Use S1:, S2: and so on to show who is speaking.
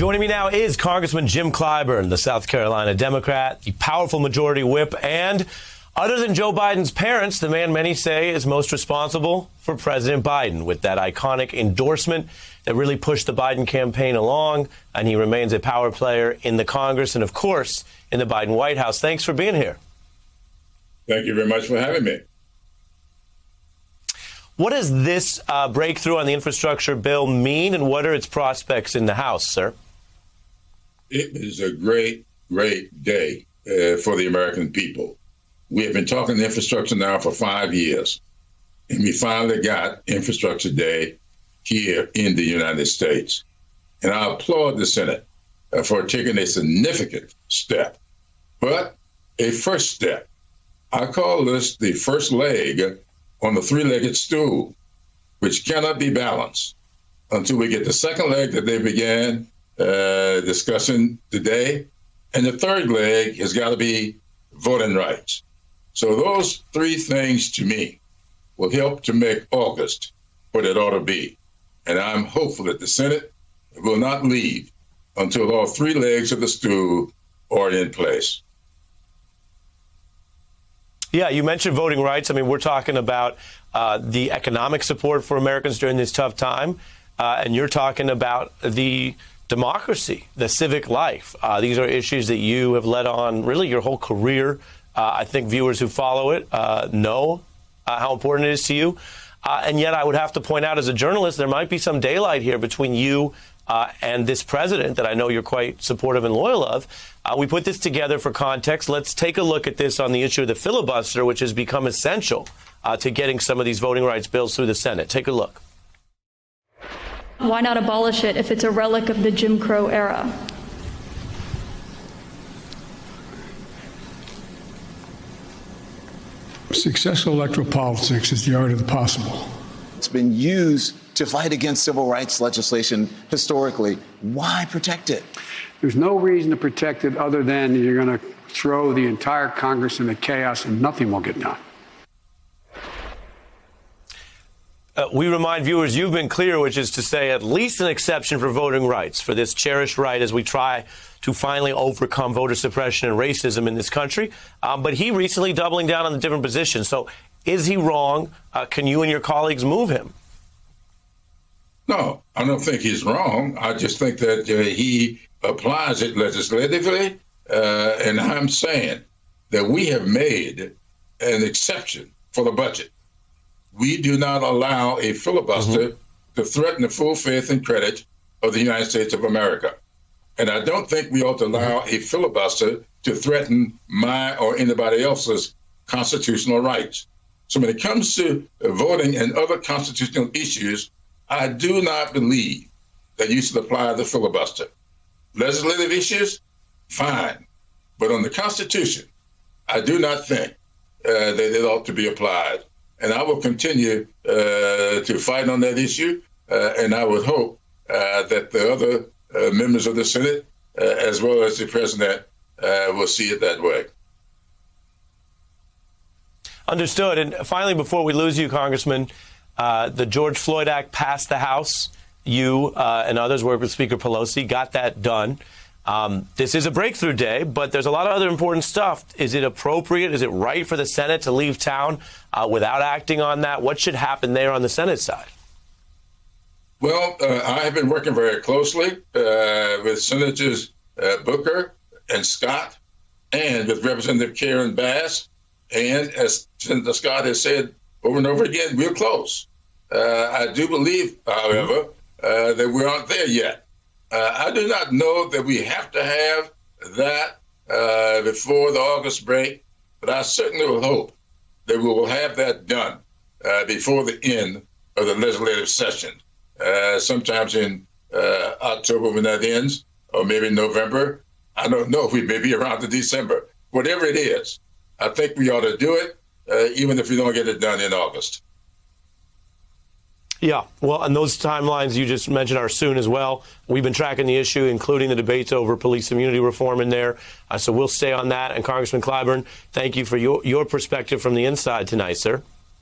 S1: Joining me now is Congressman Jim Clyburn, the South Carolina Democrat, the powerful majority whip, and other than Joe Biden's parents, the man many say is most responsible for President Biden, with that iconic endorsement that really pushed the Biden campaign along, and he remains a power player in the Congress and, of course, in the Biden White House. Thanks for being here.
S2: Thank you very much for having me.
S1: What does this breakthrough on the infrastructure bill mean, and what are its prospects in the House, sir?
S2: It is a great, great day for the American people. We have been talking infrastructure now for 5 years, and we finally got Infrastructure Day here in the United States. And I applaud the Senate for taking a significant step, but a first step. I call this the first leg on the three-legged stool, which cannot be balanced until we get the second leg that they began discussing today. And the third leg has got to be voting rights. So those three things, to me, will help to make August what it ought to be. And I'm hopeful that the Senate will not leave until all three legs of the stool are in place.
S1: Yeah, you mentioned voting rights. I mean, we're talking about the economic support for Americans during this tough time, and you're talking about the democracy, the civic life. These are issues that you have led on really your whole career. I think viewers who follow it know how important it is to you. And yet I would have to point out as a journalist, there might be some daylight here between you and this president that I know you're quite supportive and loyal of. We put this together for context. Let's take a look at this on the issue of the filibuster, which has become essential to getting some of these voting rights bills through the Senate. Take a look.
S3: Why not abolish it if it's a relic of the Jim Crow era?
S4: Successful electoral politics is the art of the possible.
S5: It's been used to fight against civil rights legislation historically. Why protect it?
S4: There's no reason to protect it other than you're going to throw the entire Congress into chaos and nothing will get done.
S1: We remind viewers you've been clear, which is to say at least an exception for voting rights, for this cherished right as we try to finally overcome voter suppression and racism in this country. But he recently doubling down on the different positions. So is he wrong? Can you and your colleagues move him?
S2: No, I don't think he's wrong. I just think that he applies it legislatively. And I'm saying that we have made an exception for the budget. We do not allow a filibuster to threaten the full faith and credit of the United States of America. And I don't think we ought to allow a filibuster to threaten my or anybody else's constitutional rights. So when it comes to voting and other constitutional issues, I do not believe that you should apply the filibuster. Legislative issues, fine. But on the Constitution, I do not think that it ought to be applied. And I will continue to fight on that issue. And I would hope that the other members of the Senate, as well as the president, will see it that way.
S1: Understood. And finally, before we lose you, Congressman, the George Floyd Act passed the House. You and others worked with Speaker Pelosi, got that done. This is a breakthrough day, but there's a lot of other important stuff. Is it appropriate? Is it right for the Senate to leave town without acting on that? What should happen there on the Senate side?
S2: Well, I have been working very closely with Senators Booker and Scott and with Representative Karen Bass. And as Senator Scott has said over and over again, we're close. I do believe, however, that we aren't there yet. I do not know that we have to have that before the August break, but I certainly will hope that we will have that done before the end of the legislative session, sometimes in October when that ends, or maybe November. I don't know if we may be around to December. Whatever it is, I think we ought to do it, even if we don't get it done in August.
S1: Yeah, well, and those timelines you just mentioned are soon as well. We've been tracking the issue, including the debates over police immunity reform in there. So we'll stay on that. And Congressman Clyburn, thank you for your perspective from the inside tonight, sir.